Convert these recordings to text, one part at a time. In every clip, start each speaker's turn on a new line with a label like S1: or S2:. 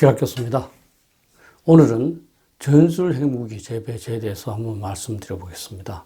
S1: 박규락교수입니다. 오늘은 전술 핵무기 재배치에 대해서 한번 말씀드려 보겠습니다.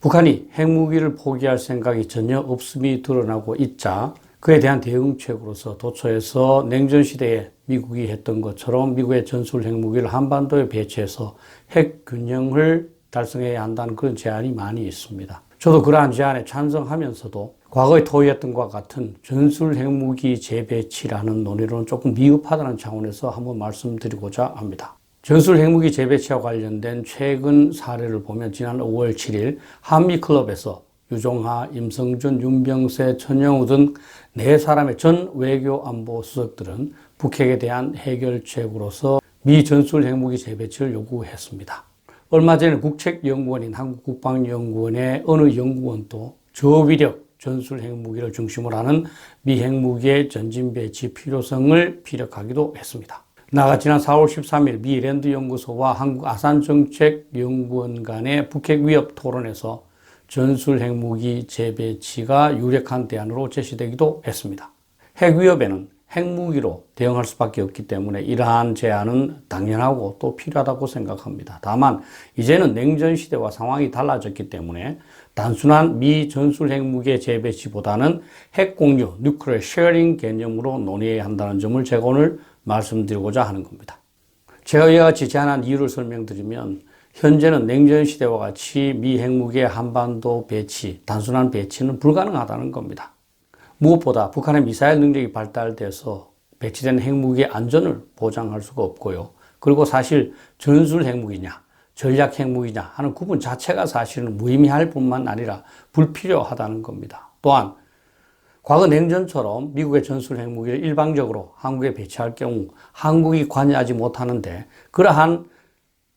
S1: 북한이 핵무기를 포기할 생각이 전혀 없음이 드러나고 있자 그에 대한 대응책으로서 도처에서 냉전시대에 미국이 했던 것처럼 미국의 전술 핵무기를 한반도에 배치해서 핵 균형을 달성해야 한다는 그런 제안이 많이 있습니다. 저도 그러한 제안에 찬성하면서도 과거에 토의했던 것과 같은 전술 핵무기 재배치라는 논의로는 조금 미흡하다는 차원에서 한번 말씀드리고자 합니다. 전술 핵무기 재배치와 관련된 최근 사례를 보면 지난 5월 7일 한미클럽에서 유종하, 임성준, 윤병세, 천영우 등 4사람의 전 외교안보 수석들은 북핵에 대한 해결책으로서 미 전술 핵무기 재배치를 요구했습니다. 얼마 전에 국책연구원인 한국국방연구원의 어느 연구원도 저위력 전술 핵무기를 중심으로 하는 미 핵무기의 전진 배치 필요성을 피력하기도 했습니다. 나아가 지난 4월 13일 미 랜드 연구소와 한국 아산정책연구원 간의 북핵 위협 토론에서 전술 핵무기 재배치가 유력한 대안으로 제시되기도 했습니다. 핵 위협에는 핵무기로 대응할 수밖에 없기 때문에 이러한 제안은 당연하고 또 필요하다고 생각합니다. 다만 이제는 냉전 시대와 상황이 달라졌기 때문에 단순한 미 전술 핵무기의 재배치보다는 핵 공유, nuclear sharing 개념으로 논의해야 한다는 점을 제가 오늘 말씀드리고자 하는 겁니다. 제가 이와 같이 제안한 이유를 설명드리면 현재는 냉전 시대와 같이 미 핵무기의 한반도 배치, 단순한 배치는 불가능하다는 겁니다. 무엇보다 북한의 미사일 능력이 발달돼서 배치된 핵무기의 안전을 보장할 수가 없고요. 그리고 사실 전술 핵무기냐, 전략 핵무기냐 하는 구분 자체가 사실은 무의미할 뿐만 아니라 불필요하다는 겁니다. 또한 과거 냉전처럼 미국의 전술 핵무기를 일방적으로 한국에 배치할 경우 한국이 관여하지 못하는데 그러한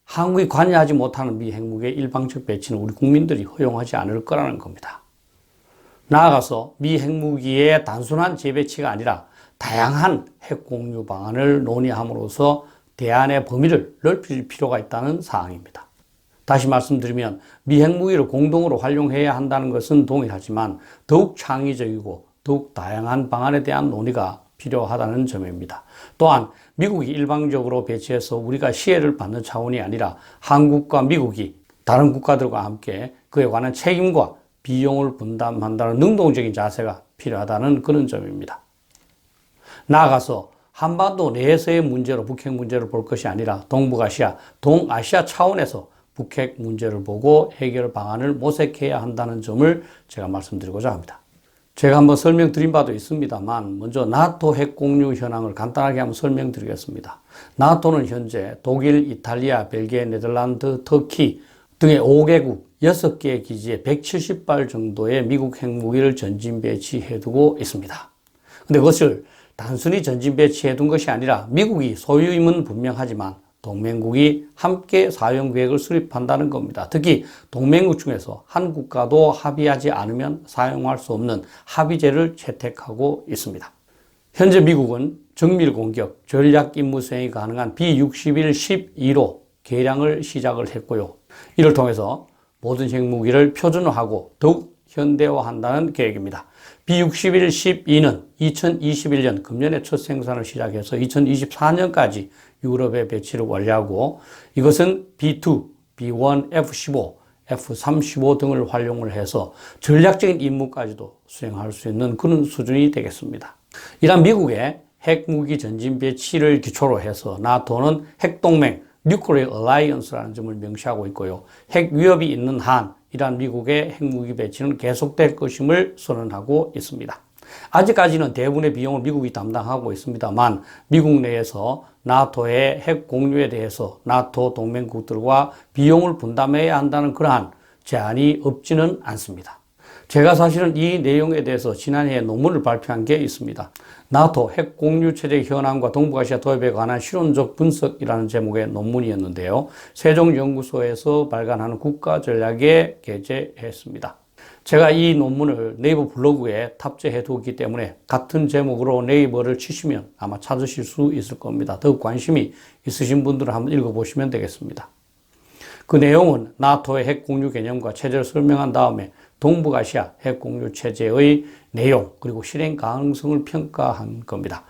S1: 한국이 관여하지 못하는 미 핵무기의 일방적 배치는 우리 국민들이 허용하지 않을 거라는 겁니다. 나아가서 미 핵무기의 단순한 재배치가 아니라 다양한 핵 공유 방안을 논의함으로써 대안의 범위를 넓힐 필요가 있다는 사항입니다. 다시 말씀드리면 미 핵무기를 공동으로 활용해야 한다는 것은 동일하지만 더욱 창의적이고 더욱 다양한 방안에 대한 논의가 필요하다는 점입니다. 또한 미국이 일방적으로 배치해서 우리가 시혜를 받는 차원이 아니라 한국과 미국이 다른 국가들과 함께 그에 관한 책임과 비용을 분담한다는 능동적인 자세가 필요하다는 그런 점입니다. 나아가서 한반도 내에서의 문제로 북핵 문제를 볼 것이 아니라 동북아시아, 동아시아 차원에서 북핵 문제를 보고 해결 방안을 모색해야 한다는 점을 제가 말씀드리고자 합니다. 제가 한번 설명드린 바도 있습니다만 먼저 나토 핵 공유 현황을 간단하게 한번 설명드리겠습니다. 나토는 현재 독일, 이탈리아, 벨기에, 네덜란드, 터키 등의 5개국 6개의 기지에 170발 정도의 미국 핵무기를 전진 배치해두고 있습니다. 근데 그것을 단순히 전진 배치해둔 것이 아니라 미국이 소유임은 분명하지만 동맹국이 함께 사용 계획을 수립한다는 겁니다. 특히 동맹국 중에서 한 국가도 합의하지 않으면 사용할 수 없는 합의제를 채택하고 있습니다. 현재 미국은 정밀 공격, 전략 임무 수행이 가능한 B-61-12로 개량을 시작을 했고요. 이를 통해서 모든 핵무기를 표준화하고 더욱 현대화한다는 계획입니다. B-61-12는 2021년 금년에 첫 생산을 시작해서 2024년까지 유럽에 배치를 완료하고 이것은 B2, B1, F-15, F-35 등을 활용을 해서 전략적인 임무까지도 수행할 수 있는 그런 수준이 되겠습니다. 이란 미국의 핵무기 전진 배치를 기초로 해서 나토는 핵동맹, Nuclear Alliance라는 점을 명시하고 있고요. 핵 위협이 있는 한 이란 미국의 핵무기 배치는 계속될 것임을 선언하고 있습니다. 아직까지는 대부분의 비용을 미국이 담당하고 있습니다만 미국 내에서 나토의 핵 공유에 대해서 나토 동맹국들과 비용을 분담해야 한다는 그러한 제안이 없지는 않습니다. 제가 사실은 이 내용에 대해서 지난해에 논문을 발표한 게 있습니다. 나토 핵 공유 체제 현황과 동북아시아 도입에 관한 실용적 분석이라는 제목의 논문이었는데요. 세종연구소에서 발간하는 국가 전략에 게재했습니다. 제가 이 논문을 네이버 블로그에 탑재해 두었기 때문에 같은 제목으로 네이버를 치시면 아마 찾으실 수 있을 겁니다. 더욱 관심이 있으신 분들은 한번 읽어보시면 되겠습니다. 그 내용은 나토의 핵 공유 개념과 체제를 설명한 다음에 동북아시아 핵 공유 체제의 내용 그리고 실행 가능성을 평가한 겁니다.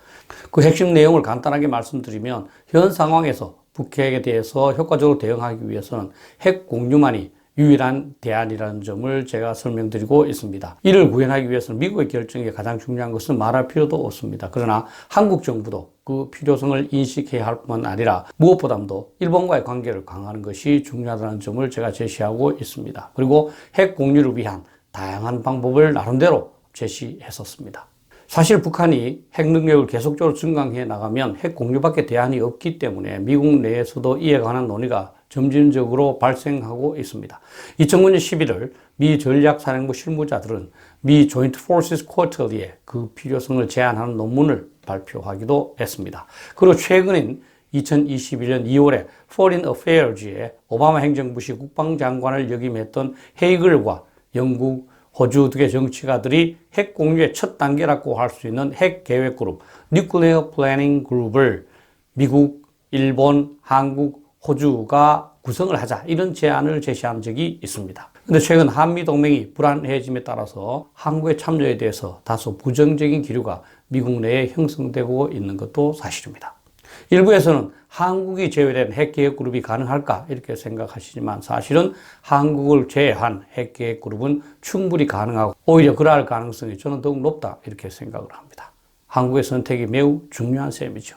S1: 그 핵심 내용을 간단하게 말씀드리면 현 상황에서 북핵에 대해서 효과적으로 대응하기 위해서는 핵 공유만이 유일한 대안이라는 점을 제가 설명드리고 있습니다. 이를 구현하기 위해서는 미국의 결정이 가장 중요한 것은 말할 필요도 없습니다. 그러나 한국 정부도 그 필요성을 인식해야 할 뿐만 아니라 무엇보다도 일본과의 관계를 강화하는 것이 중요하다는 점을 제가 제시하고 있습니다. 그리고 핵 공유를 위한 다양한 방법을 나름대로 제시했었습니다. 사실 북한이 핵 능력을 계속적으로 증강해 나가면 핵 공유밖에 대안이 없기 때문에 미국 내에서도 이에 관한 논의가 점진적으로 발생하고 있습니다. 2009년 11월 미 전략사령부 실무자들은 미 조인트 포스스 쿼터리에 그 필요성을 제안하는 논문을 발표하기도 했습니다. 그리고 최근인 2021년 2월에 Foreign Affairs에 오바마 행정부시 국방장관을 역임했던 헤이글과 영국, 호주 등의 정치가들이 핵 공유의 첫 단계라고 할 수 있는 핵 계획 그룹, Nuclear Planning 그룹을 미국, 일본, 한국, 호주가 구성을 하자 이런 제안을 제시한 적이 있습니다. 근데 최근 한미동맹이 불안해짐에 따라서 한국의 참여에 대해서 다소 부정적인 기류가 미국 내에 형성되고 있는 것도 사실입니다. 일부에서는 한국이 제외된 핵계획그룹이 가능할까 이렇게 생각하시지만 사실은 한국을 제외한 핵계획그룹은 충분히 가능하고 오히려 그러할 가능성이 저는 더욱 높다 이렇게 생각을 합니다. 한국의 선택이 매우 중요한 셈이죠.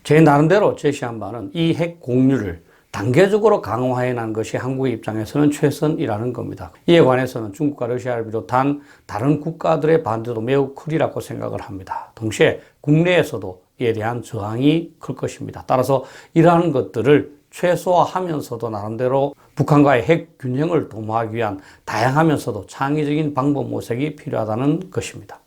S1: 제 나름대로 제시한 바는 이 핵 공유를 단계적으로 강화해 난 것이 한국의 입장에서는 최선이라는 겁니다. 이에 관해서는 중국과 러시아를 비롯한 다른 국가들의 반대도 매우 크리라고 생각을 합니다. 동시에 국내에서도 이에 대한 저항이 클 것입니다. 따라서 이러한 것들을 최소화하면서도 나름대로 북한과의 핵 균형을 도모하기 위한 다양하면서도 창의적인 방법 모색이 필요하다는 것입니다.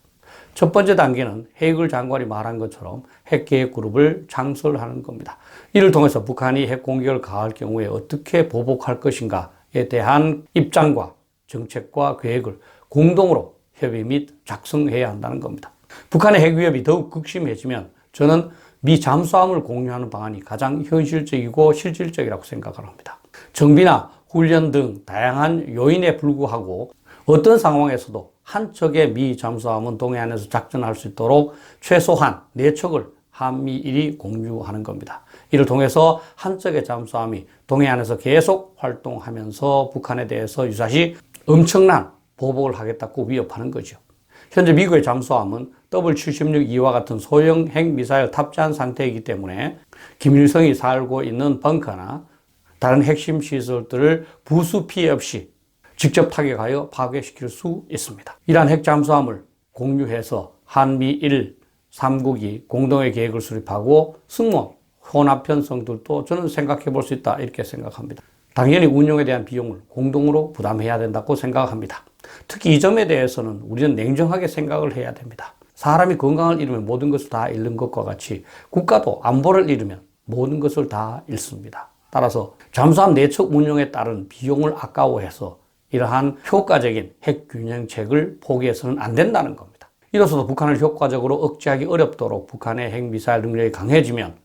S1: 첫 번째 단계는 헤이글 장관이 말한 것처럼 핵계획 그룹을 창설하는 겁니다. 이를 통해서 북한이 핵 공격을 가할 경우에 어떻게 보복할 것인가에 대한 입장과 정책과 계획을 공동으로 협의 및 작성해야 한다는 겁니다. 북한의 핵 위협이 더욱 극심해지면 저는 미 잠수함을 공유하는 방안이 가장 현실적이고 실질적이라고 생각을 합니다. 정비나 훈련 등 다양한 요인에 불구하고 어떤 상황에서도 한 척의 미 잠수함은 동해안에서 작전할 수 있도록 최소한 4척을 한미일이 공유하는 겁니다. 이를 통해서 한 척의 잠수함이 동해안에서 계속 활동하면서 북한에 대해서 유사시 엄청난 보복을 하겠다고 위협하는 거죠. 현재 미국의 잠수함은 W76E와 같은 소형 핵미사일 탑재한 상태이기 때문에 김일성이 살고 있는 벙커나 다른 핵심 시설들을 부수 피해 없이 직접 타격하여 파괴시킬 수 있습니다. 이러한 핵잠수함을 공유해서 한미일 3국이 공동의 계획을 수립하고 승무원, 혼합 편성들도 저는 생각해 볼 수 있다 이렇게 생각합니다. 당연히 운용에 대한 비용을 공동으로 부담해야 된다고 생각합니다. 특히 이 점에 대해서는 우리는 냉정하게 생각을 해야 됩니다. 사람이 건강을 잃으면 모든 것을 다 잃는 것과 같이 국가도 안보를 잃으면 모든 것을 다 잃습니다. 따라서 잠수함 4척 운용에 따른 비용을 아까워해서 이러한 효과적인 핵균형책을 포기해서는 안 된다는 겁니다. 이로써도 북한을 효과적으로 억제하기 어렵도록 북한의 핵미사일 능력이 강해지면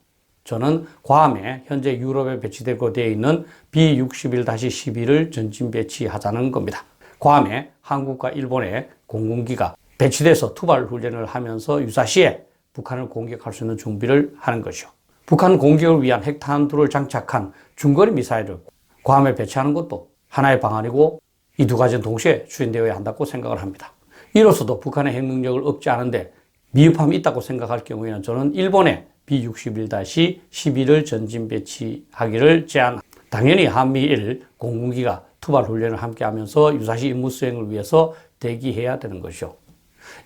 S1: 저는 괌에 현재 유럽에 배치되고 되어 있는 B-61-12를 전진 배치하자는 겁니다. 괌에 한국과 일본의 공군기가 배치돼서 투발 훈련을 하면서 유사시에 북한을 공격할 수 있는 준비를 하는 것이죠. 북한 공격을 위한 핵탄두를 장착한 중거리 미사일을 괌에 배치하는 것도 하나의 방안이고 이 두 가지는 동시에 추진되어야 한다고 생각을 합니다. 이로써도 북한의 핵 능력을 억제하는데 미흡함이 있다고 생각할 경우에는 저는 일본의 B-61-12를 전진 배치하기를 제안합니다. 당연히 한미일 공군기가 투발 훈련을 함께 하면서 유사시 임무 수행을 위해서 대기해야 되는 것이죠.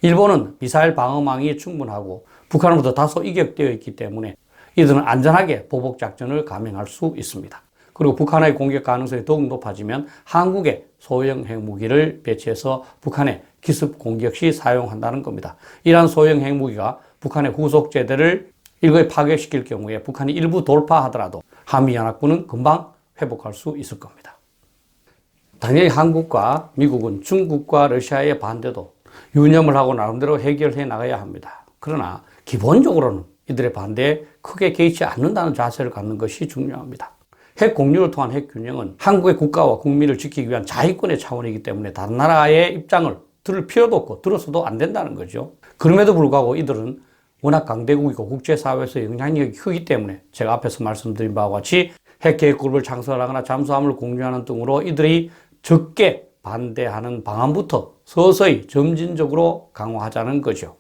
S1: 일본은 미사일 방어망이 충분하고 북한으로부터 다소 이격되어 있기 때문에 이들은 안전하게 보복 작전을 감행할 수 있습니다. 그리고 북한의 공격 가능성이 더욱 높아지면 한국의 소형 핵무기를 배치해서 북한의 기습 공격 시 사용한다는 겁니다. 이러한 소형 핵무기가 북한의 후속제대를 일거에 파괴시킬 경우에 북한이 일부 돌파하더라도 한미연합군은 금방 회복할 수 있을 겁니다. 당연히 한국과 미국은 중국과 러시아의 반대도 유념을 하고 나름대로 해결해 나가야 합니다. 그러나 기본적으로는 이들의 반대에 크게 개의치 않는다는 자세를 갖는 것이 중요합니다. 핵 공유를 통한 핵 균형은 한국의 국가와 국민을 지키기 위한 자위권의 차원이기 때문에 다른 나라의 입장을 들을 필요도 없고 들어서도 안 된다는 거죠. 그럼에도 불구하고 이들은 워낙 강대국이고 국제사회에서 영향력이 크기 때문에 제가 앞에서 말씀드린 바와 같이 핵계획그룹을 창설하거나 잠수함을 공유하는 등으로 이들이 적게 반대하는 방안부터 서서히 점진적으로 강화하자는 거죠.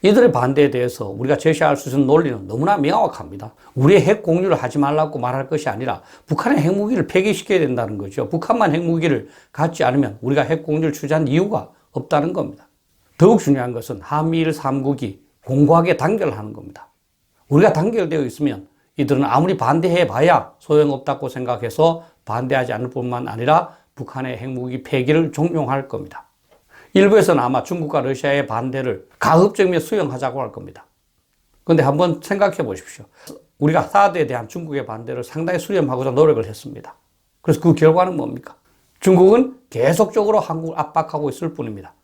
S1: 이들의 반대에 대해서 우리가 제시할 수 있는 논리는 너무나 명확합니다. 우리의 핵 공유를 하지 말라고 말할 것이 아니라 북한의 핵무기를 폐기시켜야 된다는 거죠. 북한만 핵무기를 갖지 않으면 우리가 핵 공유를 추진한 이유가 없다는 겁니다. 더욱 중요한 것은 한미일 3국이 공고하게 단결하는 겁니다. 우리가 단결되어 있으면 이들은 아무리 반대해 봐야 소용없다고 생각해서 반대하지 않을 뿐만 아니라 북한의 핵무기 폐기를 종용할 겁니다. 일부에서는 아마 중국과 러시아의 반대를 가급적이면 수용하자고 할 겁니다. 그런데 한번 생각해 보십시오. 우리가 사드에 대한 중국의 반대를 상당히 수렴하고자 노력을 했습니다. 그래서 그 결과는 뭡니까? 중국은 계속적으로 한국을 압박하고 있을 뿐입니다.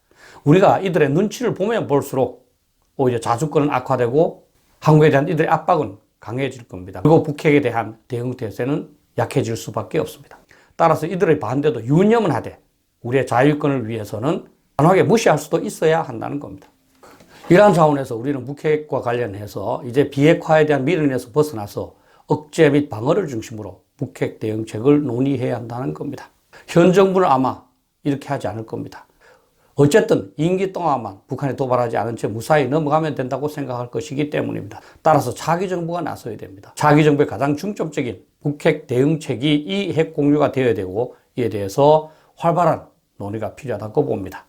S1: 우리가 이들의 눈치를 보면 볼수록 오히려 자주권은 악화되고 한국에 대한 이들의 압박은 강해질 겁니다. 그리고 북핵에 대한 대응 태세는 약해질 수밖에 없습니다. 따라서 이들의 반대도 유념은 하되 우리의 자유권을 위해서는 단호하게 무시할 수도 있어야 한다는 겁니다. 이러한 차원에서 우리는 북핵과 관련해서 이제 비핵화에 대한 미련에서 벗어나서 억제 및 방어를 중심으로 북핵 대응책을 논의해야 한다는 겁니다. 현 정부는 아마 이렇게 하지 않을 겁니다. 어쨌든 임기 동안만 북한에 도발하지 않은 채 무사히 넘어가면 된다고 생각할 것이기 때문입니다. 따라서 차기 정부가 나서야 됩니다. 차기 정부의 가장 중점적인 북핵 대응책이 이 핵 공유가 되어야 되고 이에 대해서 활발한 논의가 필요하다고 봅니다.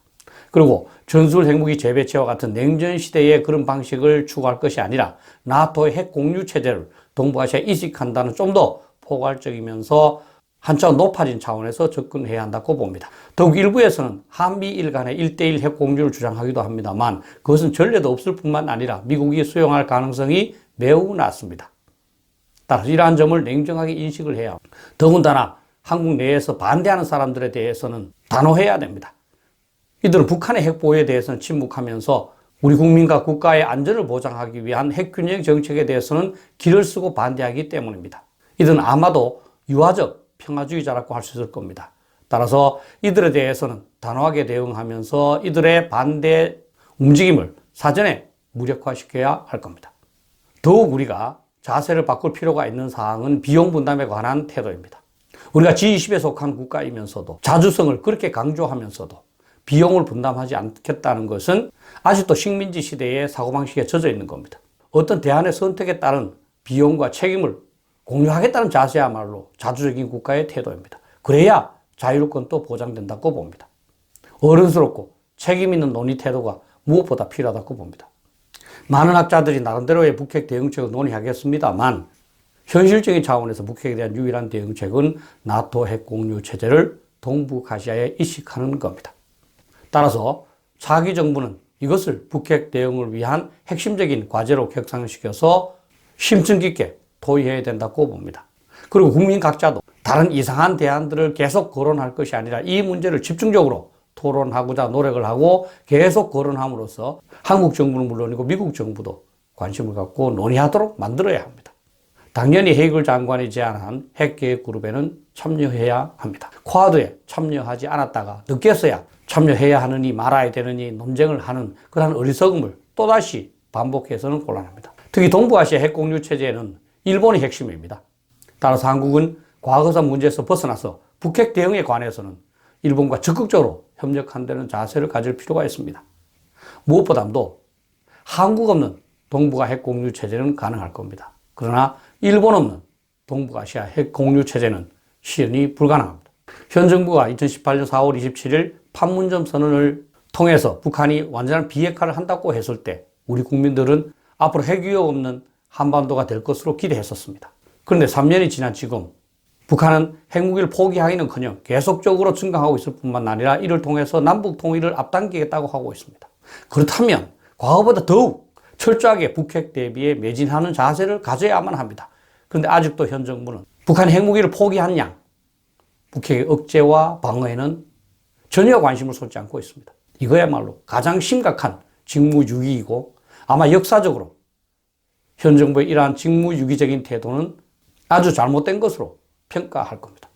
S1: 그리고 전술 핵무기 재배치와 같은 냉전 시대의 그런 방식을 추구할 것이 아니라 나토의 핵 공유 체제를 동북아시아에 이식한다는 좀 더 포괄적이면서 한층 높아진 차원에서 접근해야 한다고 봅니다. 더욱 일부에서는 한미일 간의 1대1 핵 공유를 주장하기도 합니다만 그것은 전례도 없을 뿐만 아니라 미국이 수용할 가능성이 매우 낮습니다. 따라서 이러한 점을 냉정하게 인식을 해야 합니다. 더군다나 한국 내에서 반대하는 사람들에 대해서는 단호해야 됩니다. 이들은 북한의 핵보유에 대해서는 침묵하면서 우리 국민과 국가의 안전을 보장하기 위한 핵균형 정책에 대해서는 길을 쓰고 반대하기 때문입니다. 이들은 아마도 유화적 평화주의자라고 할 수 있을 겁니다. 따라서 이들에 대해서는 단호하게 대응하면서 이들의 반대 움직임을 사전에 무력화시켜야 할 겁니다. 더욱 우리가 자세를 바꿀 필요가 있는 사항은 비용 분담에 관한 태도입니다. 우리가 G20에 속한 국가이면서도 자주성을 그렇게 강조하면서도 비용을 분담하지 않겠다는 것은 아직도 식민지 시대의 사고방식에 젖어 있는 겁니다. 어떤 대안의 선택에 따른 비용과 책임을 공유하겠다는 자세야말로 자주적인 국가의 태도입니다. 그래야 자유권도 보장된다고 봅니다. 어른스럽고 책임 있는 논의 태도가 무엇보다 필요하다고 봅니다. 많은 학자들이 나름대로의 북핵 대응책을 논의하겠습니다만 현실적인 차원에서 북핵에 대한 유일한 대응책은 나토 핵 공유 체제를 동북아시아에 이식하는 겁니다. 따라서 차기 정부는 이것을 북핵 대응을 위한 핵심적인 과제로 격상시켜서 심층 깊게 토의해야 된다고 봅니다. 그리고 국민 각자도 다른 이상한 대안들을 계속 거론할 것이 아니라 이 문제를 집중적으로 토론하고자 노력을 하고 계속 거론함으로써 한국 정부는 물론이고 미국 정부도 관심을 갖고 논의하도록 만들어야 합니다. 당연히 헤이글 장관이 제안한 핵계획그룹에는 참여해야 합니다. 쿼드에 참여하지 않았다가 늦게서야 참여해야 하느니 말아야 되느니 논쟁을 하는 그런 어리석음을 또다시 반복해서는 곤란합니다. 특히 동북아시아 핵공유 체제는 일본이 핵심입니다. 따라서 한국은 과거사 문제에서 벗어나서 북핵 대응에 관해서는 일본과 적극적으로 협력한다는 자세를 가질 필요가 있습니다. 무엇보다도 한국 없는 동북아 핵공유 체제는 가능할 겁니다. 그러나 일본 없는 동북아시아 핵공유 체제는 실현이 불가능합니다. 현 정부가 2018년 4월 27일 판문점 선언을 통해서 북한이 완전한 비핵화를 한다고 했을 때 우리 국민들은 앞으로 핵위협 없는 한반도가 될 것으로 기대했었습니다. 그런데 3년이 지난 지금 북한은 핵무기를 포기하기는커녕 계속적으로 증강하고 있을 뿐만 아니라 이를 통해서 남북 통일을 앞당기겠다고 하고 있습니다. 그렇다면 과거보다 더욱 철저하게 북핵 대비에 매진하는 자세를 가져야만 합니다. 그런데 아직도 현 정부는 북한이 핵무기를 포기한 양 북핵의 억제와 방어에는 전혀 관심을 쏟지 않고 있습니다. 이거야말로 가장 심각한 직무유기이고 아마 역사적으로 현 정부의 이러한 직무유기적인 태도는 아주 잘못된 것으로 평가할 겁니다.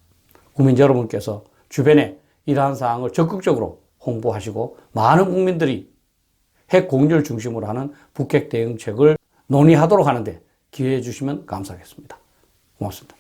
S1: 국민 여러분께서 주변에 이러한 사항을 적극적으로 홍보하시고 많은 국민들이 핵 공유를 중심으로 하는 북핵 대응책을 논의하도록 하는데 기회해 주시면 감사하겠습니다. 고맙습니다.